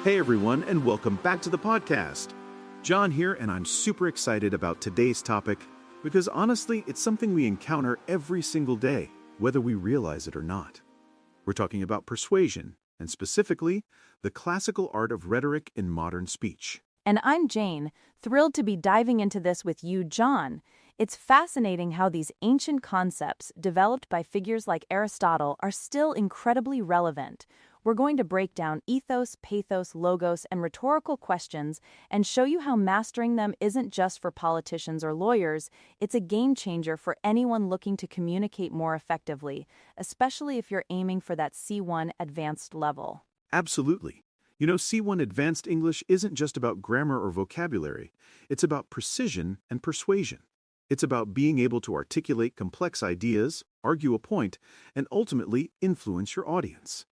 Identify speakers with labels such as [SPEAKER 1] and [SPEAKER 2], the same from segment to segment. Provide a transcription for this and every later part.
[SPEAKER 1] Hey everyone, and welcome back to the podcast. John here, and I'm super excited about today's topic because honestly, it's something we encounter every single day, whether we realize it or not. We're talking about persuasion, and specifically, the classical art of rhetoric in modern speech.
[SPEAKER 2] And I'm Jane, thrilled to be diving into this with you, John. It's fascinating how these ancient concepts, developed by figures like Aristotle, are still incredibly relevant. We're going to break down ethos, pathos, logos, and rhetorical questions and show you how mastering them isn't just for politicians or lawyers, it's a game changer for anyone looking to communicate more effectively, especially if you're aiming for that C1 advanced level.
[SPEAKER 1] Absolutely. You know, C1 Advanced English isn't just about grammar or vocabulary. It's about precision and persuasion. It's about being able to articulate complex ideas, argue a point, and ultimately influence your audience.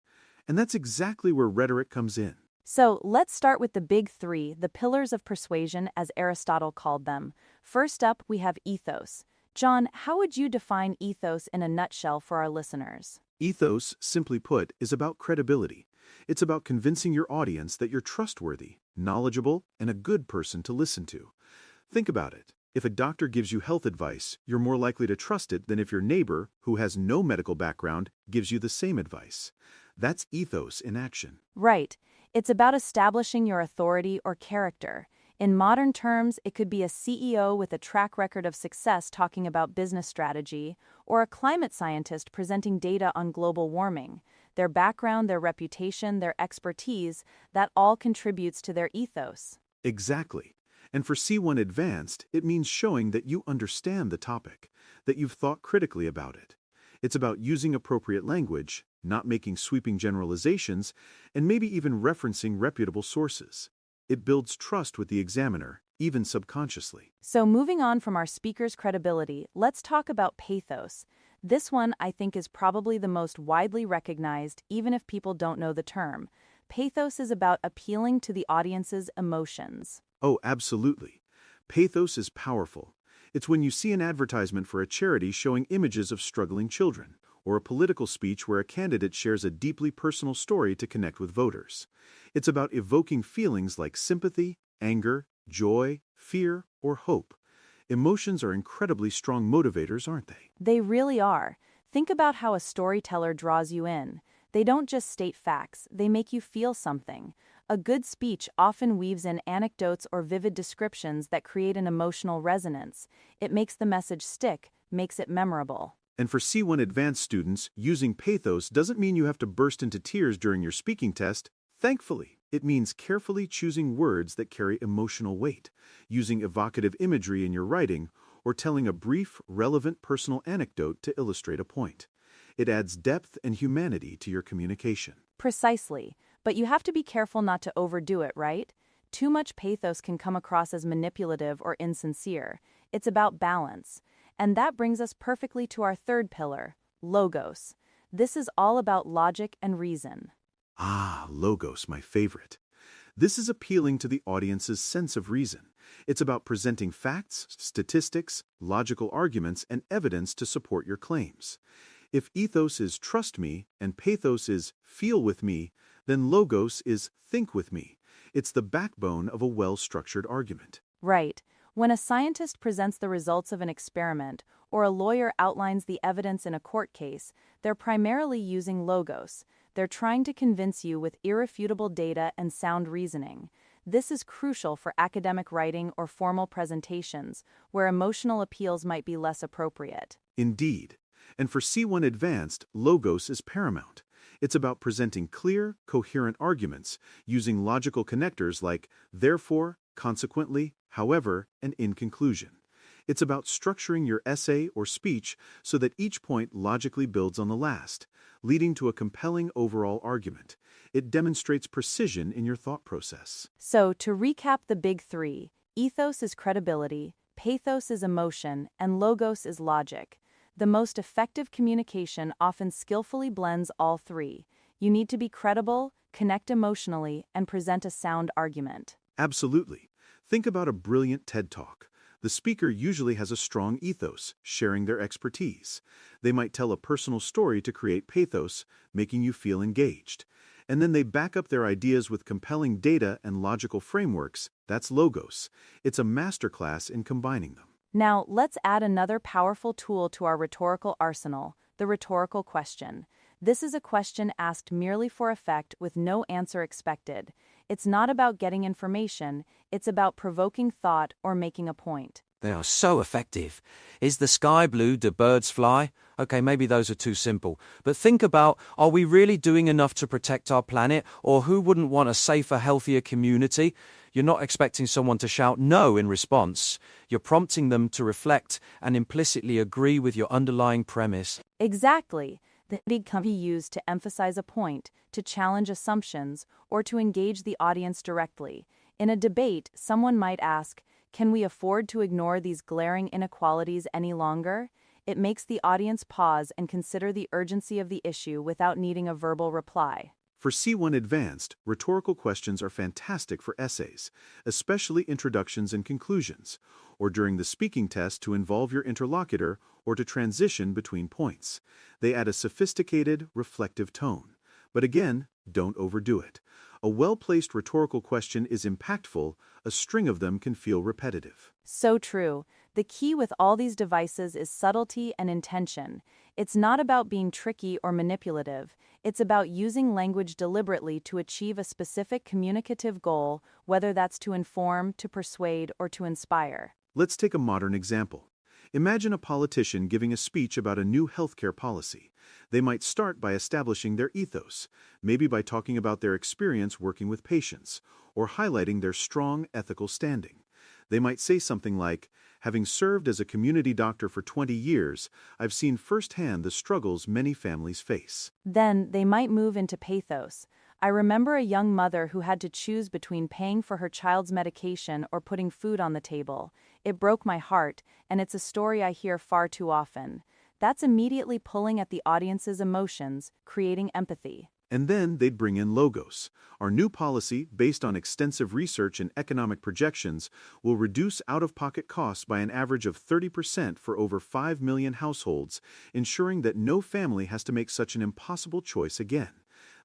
[SPEAKER 1] And that's exactly where rhetoric comes in.
[SPEAKER 2] So let's start with the big three, the pillars of persuasion, as Aristotle called them. First up, we have ethos. John, how would you define ethos in a nutshell for our listeners?
[SPEAKER 1] Ethos, simply put, is about credibility. It's about convincing your audience that you're trustworthy, knowledgeable, and a good person to listen to. Think about it. If a doctor gives you health advice, you're more likely to trust it than if your neighbor, who has no medical background, gives you the same advice. That's ethos in action.
[SPEAKER 2] Right. It's about establishing your authority or character. In modern terms, it could be a CEO with a track record of success talking about business strategy, or a climate scientist presenting data on global warming. Their background, their reputation, their expertise, that all contributes to their ethos.
[SPEAKER 1] Exactly. And for C1 Advanced, it means showing that you understand the topic, that you've thought critically about it. It's about using appropriate language, not making sweeping generalizations, and maybe even referencing reputable sources. It builds trust with the examiner, even subconsciously.
[SPEAKER 2] So moving on from our speaker's credibility, let's talk about pathos. This one, I think, is probably the most widely recognized, even if people don't know the term. Pathos is about appealing to the audience's emotions.
[SPEAKER 1] Oh, absolutely. Pathos is powerful. It's when you see an advertisement for a charity showing images of struggling children, or a political speech where a candidate shares a deeply personal story to connect with voters. It's about evoking feelings like sympathy, anger, joy, fear, or hope. Emotions are incredibly strong motivators, aren't they?
[SPEAKER 2] They really are. Think about how a storyteller draws you in. They don't just state facts, they make you feel something. A good speech often weaves in anecdotes or vivid descriptions that create an emotional resonance. It makes the message stick, makes it memorable.
[SPEAKER 1] And for C1 Advanced students, using pathos doesn't mean you have to burst into tears during your speaking test. Thankfully, it means carefully choosing words that carry emotional weight, using evocative imagery in your writing, or telling a brief, relevant personal anecdote to illustrate a point. It adds depth and humanity to your communication.
[SPEAKER 2] Precisely. But you have to be careful not to overdo it, right? Too much pathos can come across as manipulative or insincere. It's about balance. And that brings us perfectly to our third pillar, logos. This is all about logic and reason.
[SPEAKER 1] Ah, logos, my favorite. This is appealing to the audience's sense of reason. It's about presenting facts, statistics, logical arguments, and evidence to support your claims. If ethos is trust me and pathos is feel with me, then logos is think with me. It's the backbone of a well-structured argument.
[SPEAKER 2] Right. When a scientist presents the results of an experiment or a lawyer outlines the evidence in a court case, they're primarily using logos. They're trying to convince you with irrefutable data and sound reasoning. This is crucial for academic writing or formal presentations, where emotional appeals might be less appropriate.
[SPEAKER 1] Indeed. And for C1 Advanced, logos is paramount. It's about presenting clear, coherent arguments, using logical connectors like therefore, consequently, however, and in conclusion. It's about structuring your essay or speech so that each point logically builds on the last, leading to a compelling overall argument. It demonstrates precision in your thought process.
[SPEAKER 2] So, to recap the big three, ethos is credibility, pathos is emotion, and logos is logic. The most effective communication often skillfully blends all three. You need to be credible, connect emotionally, and present a sound argument.
[SPEAKER 1] Absolutely. Think about a brilliant TED Talk. The speaker usually has a strong ethos, sharing their expertise. They might tell a personal story to create pathos, making you feel engaged. And then they back up their ideas with compelling data and logical frameworks. That's logos. It's a masterclass in combining them.
[SPEAKER 2] Now, let's add another powerful tool to our rhetorical arsenal, the rhetorical question. This is a question asked merely for effect with no answer expected. It's not about getting information, it's about provoking thought or making a point.
[SPEAKER 3] They are so effective. Is the sky blue? Do birds fly? Okay, maybe those are too simple. But think about, are we really doing enough to protect our planet? Or who wouldn't want a safer, healthier community? You're not expecting someone to shout no in response. You're prompting them to reflect and implicitly agree with your underlying premise.
[SPEAKER 2] Exactly. The big can be used to emphasize a point, to challenge assumptions, or to engage the audience directly. In a debate, someone might ask, can we afford to ignore these glaring inequalities any longer? It makes the audience pause and consider the urgency of the issue without needing a verbal reply.
[SPEAKER 1] For C1 Advanced, rhetorical questions are fantastic for essays, especially introductions and conclusions, or during the speaking test to involve your interlocutor or to transition between points. They add a sophisticated, reflective tone. But again, don't overdo it. A well-placed rhetorical question is impactful, a string of them can feel repetitive.
[SPEAKER 2] So true. The key with all these devices is subtlety and intention. It's not about being tricky or manipulative. It's about using language deliberately to achieve a specific communicative goal, whether that's to inform, to persuade, or to inspire.
[SPEAKER 1] Let's take a modern example. Imagine a politician giving a speech about a new healthcare policy. They might start by establishing their ethos, maybe by talking about their experience working with patients, or highlighting their strong ethical standing. They might say something like, having served as a community doctor for 20 years, I've seen firsthand the struggles many families face.
[SPEAKER 2] Then they might move into pathos. I remember a young mother who had to choose between paying for her child's medication or putting food on the table. It broke my heart, and it's a story I hear far too often. That's immediately pulling at the audience's emotions, creating empathy.
[SPEAKER 1] And then they'd bring in logos. Our new policy, based on extensive research and economic projections, will reduce out-of-pocket costs by an average of 30% for over 5 million households, ensuring that no family has to make such an impossible choice again.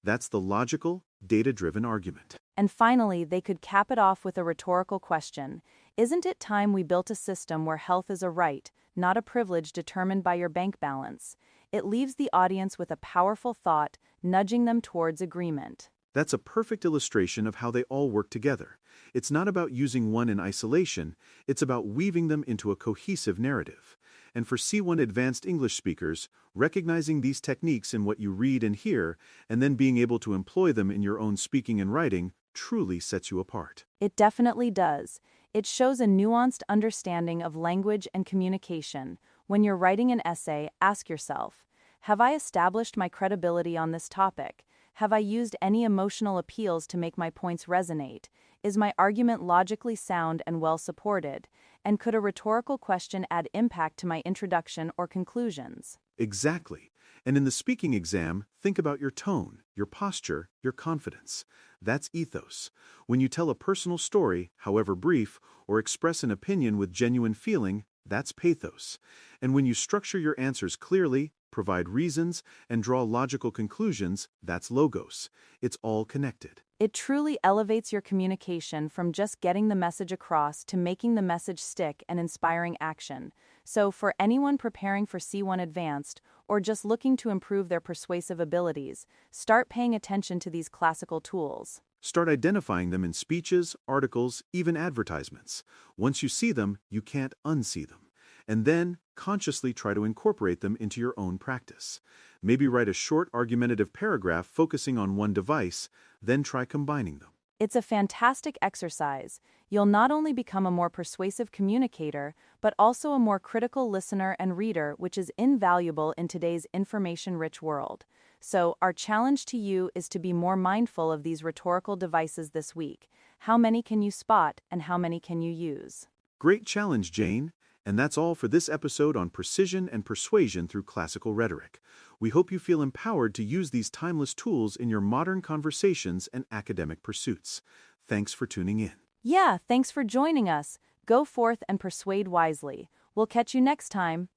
[SPEAKER 1] That's the logical, data-driven argument.
[SPEAKER 2] And finally, they could cap it off with a rhetorical question. Isn't it time we built a system where health is a right, not a privilege determined by your bank balance? It leaves the audience with a powerful thought, nudging them towards agreement.
[SPEAKER 1] That's a perfect illustration of how they all work together. It's not about using one in isolation, it's about weaving them into a cohesive narrative. And for C1 Advanced English speakers, recognizing these techniques in what you read and hear, and then being able to employ them in your own speaking and writing, truly sets you apart.
[SPEAKER 2] It definitely does. It shows a nuanced understanding of language and communication. When you're writing an essay, ask yourself, have I established my credibility on this topic? Have I used any emotional appeals to make my points resonate? Is my argument logically sound and well supported? And could a rhetorical question add impact to my introduction or conclusions?
[SPEAKER 1] Exactly. And in the speaking exam, think about your tone, your posture, your confidence. That's ethos. When you tell a personal story, however brief, or express an opinion with genuine feeling, that's pathos. And when you structure your answers clearly, provide reasons, and draw logical conclusions, that's logos. It's all connected.
[SPEAKER 2] It truly elevates your communication from just getting the message across to making the message stick and inspiring action. So for anyone preparing for C1 Advanced or just looking to improve their persuasive abilities, start paying attention to these classical tools.
[SPEAKER 1] Start identifying them in speeches, articles, even advertisements. Once you see them, you can't unsee them. And then, consciously try to incorporate them into your own practice. Maybe write a short argumentative paragraph focusing on one device, then try combining them.
[SPEAKER 2] It's a fantastic exercise. You'll not only become a more persuasive communicator, but also a more critical listener and reader, which is invaluable in today's information-rich world. So, our challenge to you is to be more mindful of these rhetorical devices this week. How many can you spot, and how many can you use?
[SPEAKER 1] Great challenge, Jane. And that's all for this episode on precision and persuasion through classical rhetoric. We hope you feel empowered to use these timeless tools in your modern conversations and academic pursuits. Thanks for tuning in.
[SPEAKER 2] Yeah, thanks for joining us. Go forth and persuade wisely. We'll catch you next time.